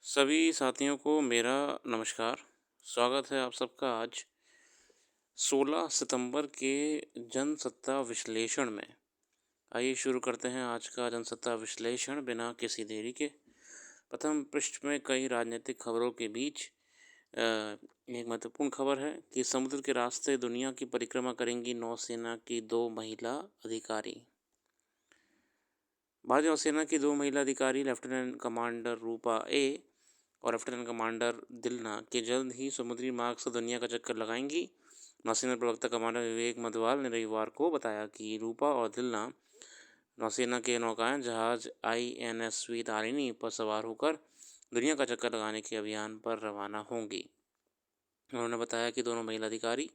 सभी साथियों को मेरा नमस्कार। स्वागत है आप सबका आज 16 सितंबर के जनसत्ता विश्लेषण में। आइए शुरू करते हैं आज का जनसत्ता विश्लेषण बिना किसी देरी के। प्रथम पृष्ठ में कई राजनीतिक खबरों के बीच एक महत्वपूर्ण खबर है कि समुद्र के रास्ते दुनिया की परिक्रमा करेंगी नौसेना की 2 महिला अधिकारी। भारतीय नौसेना की 2 महिला अधिकारी लेफ्टिनेंट कमांडर रूपा ए और लेफ्टिनेंट कमांडर दिलना के जल्द ही समुद्री मार्ग से दुनिया का चक्कर लगाएंगी। नौसेना प्रवक्ता कमांडर विवेक मधवाल ने रविवार को बताया कि रूपा और दिलना नौसेना के नौकायन जहाज INSV तारिणी पर सवार होकर दुनिया का चक्कर लगाने के अभियान पर रवाना होंगी। उन्होंने बताया कि दोनों महिला अधिकारी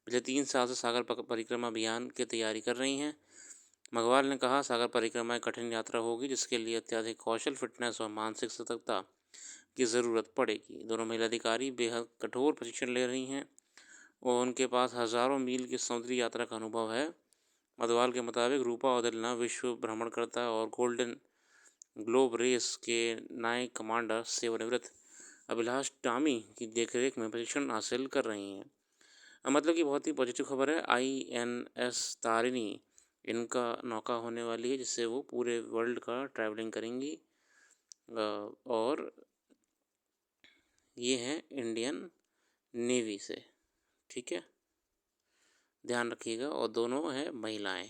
पिछले 3 साल से सागर परिक्रमा अभियान की तैयारी कर रही हैं। मघवाल ने कहा, सागर परिक्रमा एक कठिन यात्रा होगी जिसके लिए अत्यधिक कौशल, फिटनेस और मानसिक सतर्कता की ज़रूरत पड़ेगी। दोनों महिला अधिकारी बेहद कठोर प्रशिक्षण ले रही हैं और उनके पास हज़ारों मील की समुद्री यात्रा का अनुभव है। मधवाल के मुताबिक रूपा और दिलना विश्व भ्रमणकर्ता और गोल्डन ग्लोब रेस के नायक कमांडर सेवानिवृत्त अभिलाष टामी की देखरेख में प्रशिक्षण हासिल कर रही हैं। मतलब कि बहुत ही पॉजिटिव खबर है। INS तारिणी इनका नौका होने वाली है जिससे वो पूरे वर्ल्ड का ट्रैवलिंग करेंगी और ये हैं इंडियन नेवी से। ठीक है, ध्यान रखिएगा। और दोनों हैं महिलाएं।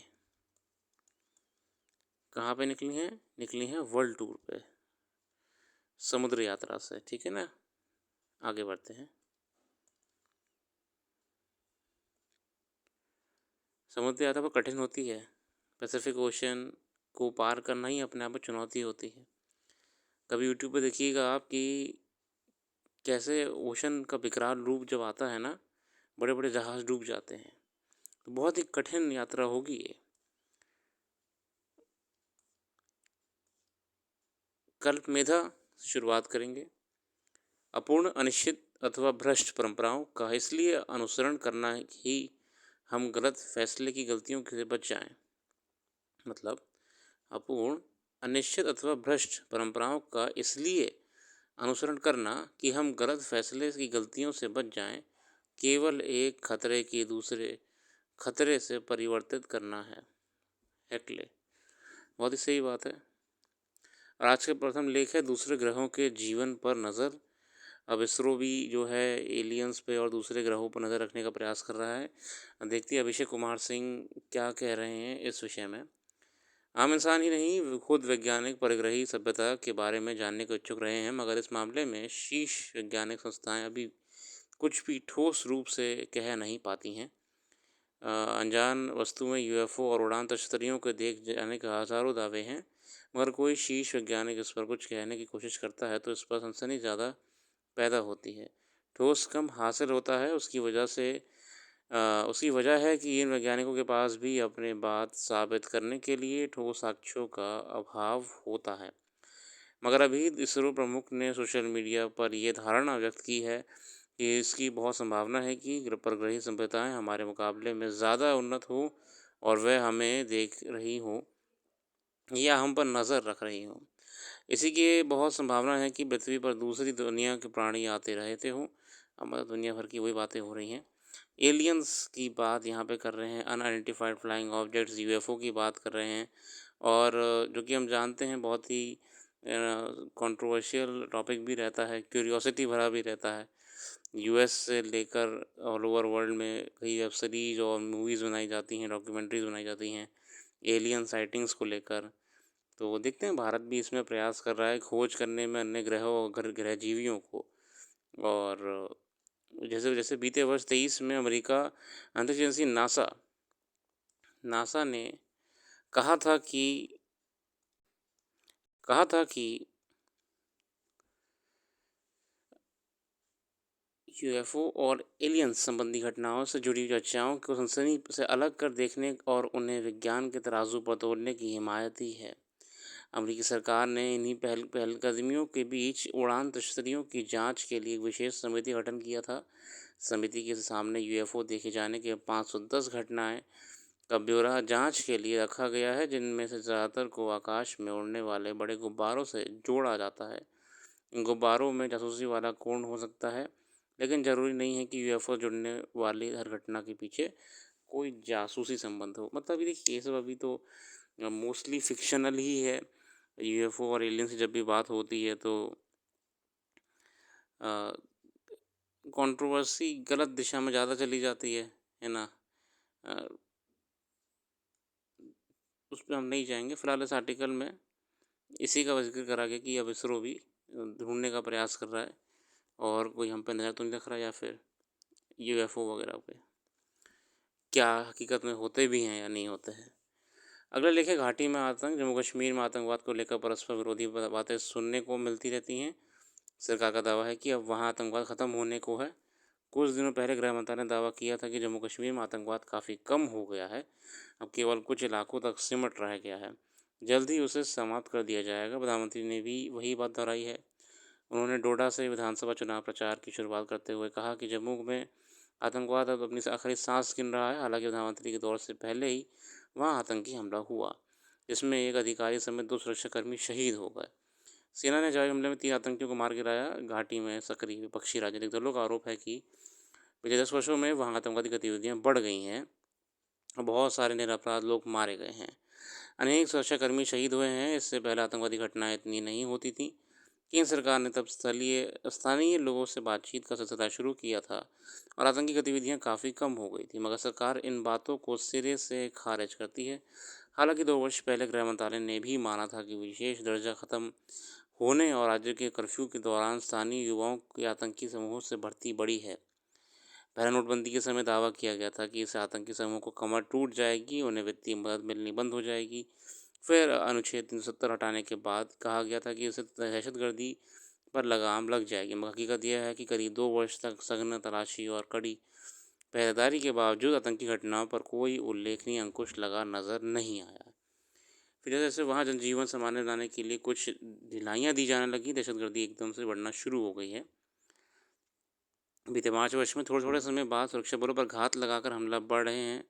कहाँ पे निकली हैं वर्ल्ड टूर पे, समुद्र यात्रा से। ठीक है ना, आगे बढ़ते हैं। समुद्र यात्रा पर कठिन होती है। पैसिफिक ओशन को पार करना ही अपने आप में चुनौती होती है। कभी यूट्यूब पे देखिएगा आप कि कैसे ओशन का विकराल रूप जब आता है ना, बड़े बड़े जहाज डूब जाते हैं। तो बहुत ही कठिन यात्रा होगी ये। कल्पमेधा से शुरुआत करेंगे। अपूर्ण, अनिश्चित अथवा भ्रष्ट परंपराओं का इसलिए अनुसरण करना है कि हम गलत फैसले की गलतियों से बच जाएं। मतलब अपूर्ण, अनिश्चित अथवा भ्रष्ट परंपराओं का इसलिए अनुसरण करना कि हम गलत फैसले की गलतियों से बच जाएं, केवल एक खतरे की दूसरे खतरे से परिवर्तित करना है। हेक्ले, बहुत ही सही बात है। और आज का प्रथम लेख है दूसरे ग्रहों के जीवन पर नज़र। अब इसरो भी जो है एलियंस पे और दूसरे ग्रहों पर नज़र रखने का प्रयास कर रहा है। देखते हैं अभिषेक कुमार सिंह क्या कह रहे हैं इस विषय में। आम इंसान ही नहीं, खुद वैज्ञानिक परिग्रही सभ्यता के बारे में जानने को इच्छुक रहे हैं, मगर इस मामले में शीर्ष वैज्ञानिक संस्थाएं अभी कुछ भी ठोस रूप से कह नहीं पाती हैं। अनजान वस्तु में UFO और उड़ान तश्तरियों को देख जाने के हज़ारों दावे हैं, मगर कोई शीर्ष वैज्ञानिक इस पर कुछ कहने की कोशिश करता है तो इस पर सनसनी ज़्यादा पैदा होती है। ठोस कम हासिल होता है। उसकी वजह है कि इन वैज्ञानिकों के पास भी अपने बात साबित करने के लिए ठोस साक्ष्यों का अभाव होता है। मगर अभी इसरो प्रमुख ने सोशल मीडिया पर यह धारणा व्यक्त की है कि इसकी बहुत संभावना है कि परग्रही सभ्यताएं हमारे मुकाबले में ज़्यादा उन्नत हो और वह हमें देख रही हो या हम पर नज़र रख रही हो। इसी की बहुत संभावना है कि पृथ्वी पर दूसरी दुनिया के प्राणी आते रहते हों। अब मतलब दुनिया भर की वही बातें हो रही हैं। एलियंस की बात यहाँ पे कर रहे हैं, अनआइडेंटिफाइड फ्लाइंग ऑब्जेक्ट्स UFO की बात कर रहे हैं। और जो कि हम जानते हैं बहुत ही कंट्रोवर्शियल टॉपिक भी रहता है, क्यूरियोसिटी भरा भी रहता है। US से लेकर ऑल ओवर वर्ल्ड में कई वेब सीरीज़ और मूवीज़ बनाई जाती हैं, डॉक्यूमेंट्रीज़ बनाई जाती हैं एलियन साइटिंग्स को लेकर। तो देखते हैं भारत भी इसमें प्रयास कर रहा है खोज करने में अन्य ग्रहों और ग्रहजीवियों को। और जैसे जैसे बीते वर्ष 23 में अमेरिका अंतरिक्ष एजेंसी नासा ने कहा था कि UFO और एलियंस संबंधी घटनाओं से जुड़ी चर्चाओं को सनसनी से अलग कर देखने और उन्हें विज्ञान के तराजू पर तोलने की हिमायत ही है। अमेरिकी सरकार ने इन्हीं पहलकदमियों के बीच उड़ान तश्तरियों की जांच के लिए एक विशेष समिति का गठन किया था। समिति के सामने UFO देखे जाने के 510 घटनाएं का ब्यौरा जांच के लिए रखा गया है, जिनमें से ज़्यादातर को आकाश में उड़ने वाले बड़े गुब्बारों से जोड़ा जाता है। गुब्बारों में जासूसी वाला कोण हो सकता है, लेकिन ज़रूरी नहीं है कि यूएफओ जुड़ने वाली हर घटना के पीछे कोई जासूसी संबंध हो। मतलब ये देखिए, ये सब अभी तो मोस्टली फ़िक्शनल ही है। यूएफओ और एलियन से जब भी बात होती है तो अ, कंट्रोवर्सी गलत दिशा में ज़्यादा चली जाती है ना? अ, उस पे हम नहीं जाएँगे। फ़िलहाल इस आर्टिकल में इसी का ज़िक्र करा गया कि अब इसरो भी ढूँढने का प्रयास कर रहा है और कोई हम पे नज़र तो नहीं रख रहा, या फिर यूएफओ वगैरह पे क्या हकीकत में होते भी हैं या नहीं होते हैं। अगला लेख है घाटी में आतंक। जम्मू कश्मीर में आतंकवाद को लेकर परस्पर विरोधी बातें सुनने को मिलती रहती हैं। सरकार का दावा है कि अब वहां आतंकवाद खत्म होने को है। कुछ दिनों पहले गृह मंत्रालय ने दावा किया था कि जम्मू कश्मीर में आतंकवाद काफ़ी कम हो गया है, अब केवल कुछ इलाकों तक सिमट रह गया है, जल्द ही उसे समाप्त कर दिया जाएगा। प्रधानमंत्री ने भी वही बात दोहराई है। उन्होंने डोडा से विधानसभा चुनाव प्रचार की शुरुआत करते हुए कहा कि जम्मू में आतंकवाद अब अपनी आखिरी सांस गिन रहा है। हालांकि प्रधानमंत्री के दौर से पहले ही वहां आतंकी हमला हुआ, जिसमें एक अधिकारी समेत 2 सुरक्षाकर्मी शहीद हो गए। सेना ने जवाबी हमले में 3 आतंकियों को मार गिराया। घाटी में सक्रिय विपक्षी राजनीतिक दलों का आरोप है कि पिछले 10 वर्षों में वहां आतंकवादी गतिविधियां बढ़ गई हैं और बहुत सारे निरपराध लोग मारे गए हैं। अनेक सुरक्षाकर्मी शहीद हुए हैं। इससे पहले आतंकवादी घटनाएं इतनी नहीं होती थीं। केंद्र सरकार ने तब स्थानीय लोगों से बातचीत का सिलसिला शुरू किया था और आतंकी गतिविधियां काफ़ी कम हो गई थी, मगर सरकार इन बातों को सिरे से खारिज करती है। हालांकि 2 वर्ष पहले गृह मंत्रालय ने भी माना था कि विशेष दर्जा खत्म होने और राज्य के कर्फ्यू के दौरान स्थानीय युवाओं की आतंकी समूहों से भर्ती बढ़ी है। पहले नोटबंदी के समय दावा किया गया था कि इससे आतंकी समूह को कमर टूट जाएगी, उन्हें वित्तीय मदद मिलनी बंद हो जाएगी। फिर अनुच्छेद 370 हटाने के बाद कहा गया था कि इससे दहशतगर्दी पर लगाम लग जाएगी, मगर हकीकत यह है कि करीब 2 वर्ष तक सघन तलाशी और कड़ी पहरेदारी के बावजूद आतंकी घटनाओं पर कोई उल्लेखनीय अंकुश लगा नजर नहीं आया। फिर जैसे जैसे वहाँ जनजीवन सामान्य बनाने के लिए कुछ ढिलाइयाँ दी जाने लगी, दहशतगर्दी एकदम से बढ़ना शुरू हो गई है। बीते 5 वर्ष में थोड़े-थोड़े समय बाद सुरक्षा बलों पर घात लगाकर हमला बढ़ रहे हैं।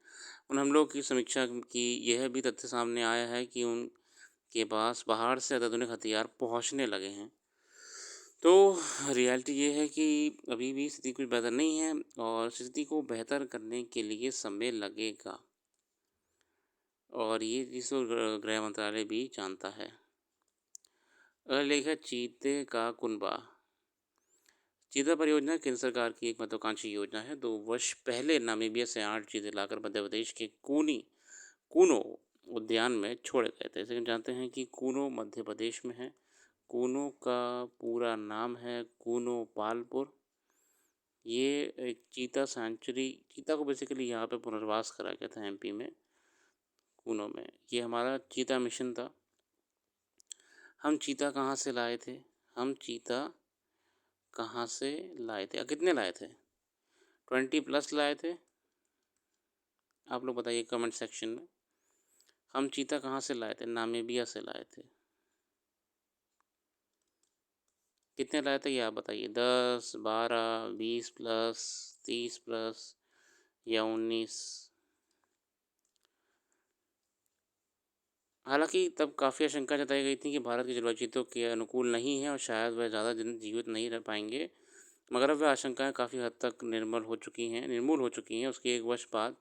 उन हमलों की समीक्षा की यह भी तथ्य सामने आया है कि उनके पास बाहर से अत्याधुनिक हथियार पहुँचने लगे हैं। तो रियलिटी ये है कि अभी भी स्थिति कुछ बेहतर नहीं है और स्थिति को बेहतर करने के लिए समय लगेगा, और ये चीज़ तो गृह मंत्रालय भी जानता है। अगला लेख है चीते का कुनबा। चीता परियोजना केंद्र सरकार की एक महत्वाकांक्षी योजना है। 2 वर्ष पहले नामीबिया से 8 चीते लाकर मध्य प्रदेश के कूनो उद्यान में छोड़े गए थे। जैसे कि हम जानते हैं कि कूनो मध्य प्रदेश में है। कूनो का पूरा नाम है कूनो पालपुर। ये एक चीता सेंचुरी, चीता को बेसिकली यहाँ पे पुनर्वास करा गया था एमपी में, कूनो में। ये हमारा चीता मिशन था। हम चीता कहाँ से लाए थे? हम चीता कहाँ से लाए थे? कितने लाए थे? 20+ लाए थे। आप लोग बताइए कमेंट सेक्शन में। हम चीता कहाँ से लाए थे? नामीबिया से लाए थे। कितने लाए थे ये आप बताइए। 10, 12, 20+, 30+ या 19? हालांकि तब काफ़ी आशंका जताई गई थी कि भारत की जलवायु चीतों के अनुकूल नहीं है और शायद वह ज़्यादा दिन जीवित नहीं रह पाएंगे, मगर अब वह आशंकाएं काफ़ी हद तक निर्मूल हो चुकी हैं। उसके 1 वर्ष बाद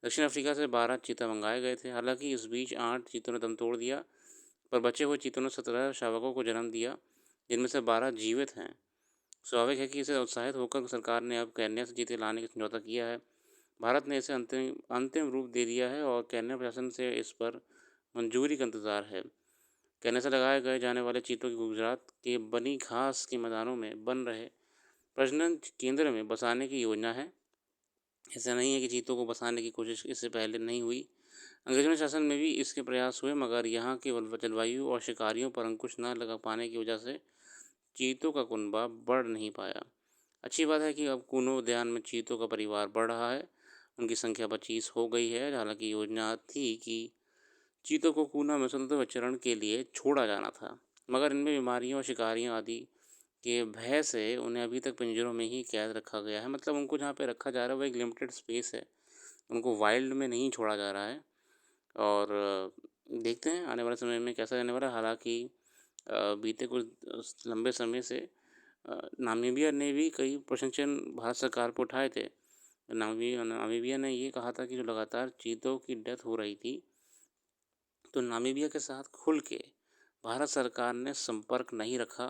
दक्षिण अफ्रीका से 12 चीता मंगाए गए थे। हालांकि इस बीच 8 चीतों ने दम तोड़ दिया, पर बचे हुए चीतों ने 17 शावकों को जन्म दिया, जिनमें से 12 जीवित हैं। स्वाभाविक है कि इसे उत्साहित होकर सरकार ने अब केन्या से चीते लाने का समझौता किया है। भारत ने इसे अंतिम रूप दे दिया है और केन्या प्रशासन से इस पर मंजूरी का इंतज़ार है। केन्या से लगाए गए जाने वाले चीतों की गुजरात के बनी घास के मैदानों में बन रहे प्रजनन केंद्र में बसाने की योजना है। ऐसा नहीं है कि चीतों को बसाने की कोशिश इससे पहले नहीं हुई। अंग्रेजों के शासन में भी इसके प्रयास हुए, मगर यहाँ के जलवायु और शिकारियों पर अंकुश न लगा पाने की वजह से चीतों का कुनबा बढ़ नहीं पाया। अच्छी बात है कि अब कूनो उद्यान में चीतों का परिवार बढ़ रहा है। उनकी संख्या 25 हो गई है। हालांकि योजना थी कि चीतों को कूना में स्वतंत्र विचरण के लिए छोड़ा जाना था, मगर इनमें बीमारियों और शिकारियों आदि के भय से उन्हें अभी तक पिंजरों में ही कैद रखा गया है। मतलब उनको जहाँ पे रखा जा रहा है वो एक लिमिटेड स्पेस है, उनको वाइल्ड में नहीं छोड़ा जा रहा है। और देखते हैं आने वाले समय में कैसा रहने वाला है। हालांकि बीते कुछ लंबे समय से नामीबिया ने भी कई प्रशंसन भारत सरकार पर उठाए थे। नामीबिया ने ये कहा था कि जो लगातार चीतों की डेथ हो रही थी, तो नामीबिया के साथ खुल के भारत सरकार ने संपर्क नहीं रखा,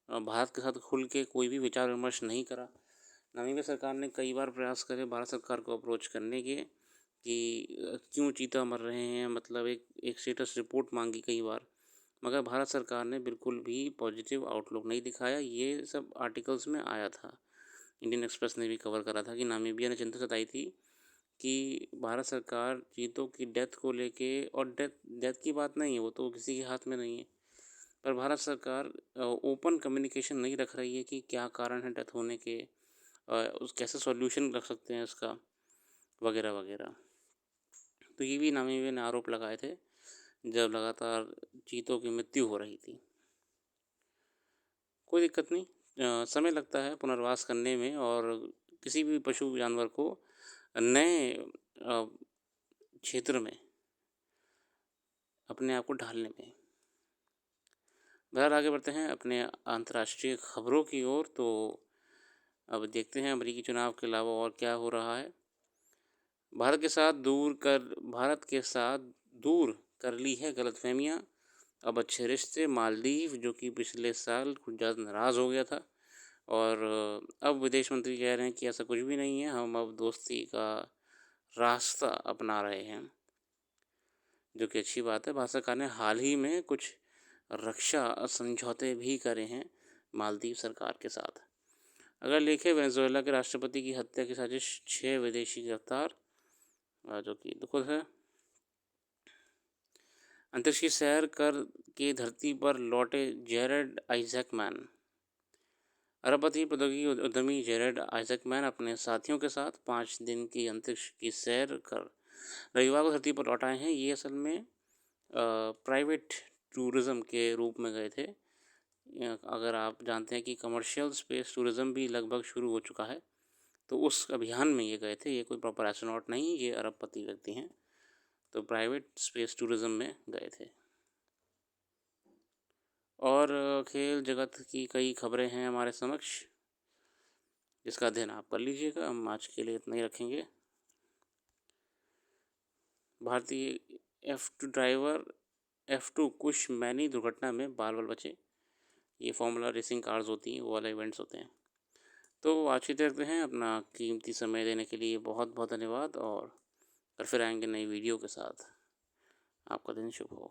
भारत के साथ खुल के कोई भी विचार विमर्श नहीं करा। नामीबिया सरकार ने कई बार प्रयास करे भारत सरकार को अप्रोच करने के कि क्यों चीता मर रहे हैं, मतलब एक स्टेटस रिपोर्ट मांगी कई बार, मगर भारत सरकार ने बिल्कुल भी पॉजिटिव आउटलुक नहीं दिखाया। ये सब आर्टिकल्स में आया था, इंडियन एक्सप्रेस ने भी कवर करा था कि नामीबिया ने चिंता जताई थी कि भारत सरकार चीतों की डेथ को लेके, और डेथ की बात नहीं है, वो तो किसी के हाथ में नहीं है, पर भारत सरकार ओपन कम्युनिकेशन नहीं रख रही है कि क्या कारण है डेथ होने के, उस कैसे सॉल्यूशन रख सकते हैं इसका, वगैरह वगैरह। तो ये भी नामीबिया ने आरोप लगाए थे जब लगातार चीतों की मृत्यु हो रही थी। कोई दिक्कत नहीं, समय लगता है पुनर्वास करने में और किसी भी पशु जानवर को नए क्षेत्र में अपने आप को ढालने में। बहरहाल आगे बढ़ते हैं अपने अंतर्राष्ट्रीय खबरों की ओर। तो अब देखते हैं अमेरिकी चुनाव के अलावा और क्या हो रहा है। भारत के साथ दूर कर ली है गलतफहमियां, अब अच्छे रिश्ते। मालदीव जो कि पिछले साल कुछ ज़्यादा नाराज़ हो गया था, और अब विदेश मंत्री कह रहे हैं कि ऐसा कुछ भी नहीं है, हम अब दोस्ती का रास्ता अपना रहे हैं, जो कि अच्छी बात है। भारत सरकार ने हाल ही में कुछ रक्षा समझौते भी करे हैं मालदीव सरकार के साथ। अगर देखें वेनेजुएला के राष्ट्रपति की हत्या की साजिश, 6 विदेशी गिरफ्तार, जो कि दुखद है। अंतरिक्ष की सैर कर के धरती पर लौटे जेरेड आइजैकमैन। अरबपति प्रौद्योगिकी उद्यमी जेरेड आइजैकमैन अपने साथियों के साथ 5 दिन की अंतरिक्ष की सैर कर रविवार को धरती पर लौट आए हैं। ये असल में प्राइवेट टूरिज़्म के रूप में गए थे। अगर आप जानते हैं कि कमर्शियल स्पेस टूरिज़्म भी लगभग शुरू हो चुका है, तो उस अभियान में ये गए थे। ये कोई प्रॉपर एस्ट्रोनॉट नहीं, ये अरबपति व्यक्ति हैं, तो प्राइवेट स्पेस टूरिज़्म में गए थे। और खेल जगत की कई खबरें हैं हमारे समक्ष, जिसका अध्ययन आप कर लीजिएगा। हम आज के लिए इतना ही रखेंगे। भारतीय F2 ड्राइवर F2 कुछ मैनी दुर्घटना में बाल बचे। ये फॉर्मूला रेसिंग कार्स होती हैं, वो वाले इवेंट्स होते हैं। तो आज की देखते हैं। अपना कीमती समय देने के लिए बहुत बहुत धन्यवाद, और फिर आएंगे नई वीडियो के साथ। आपका दिन शुभ हो।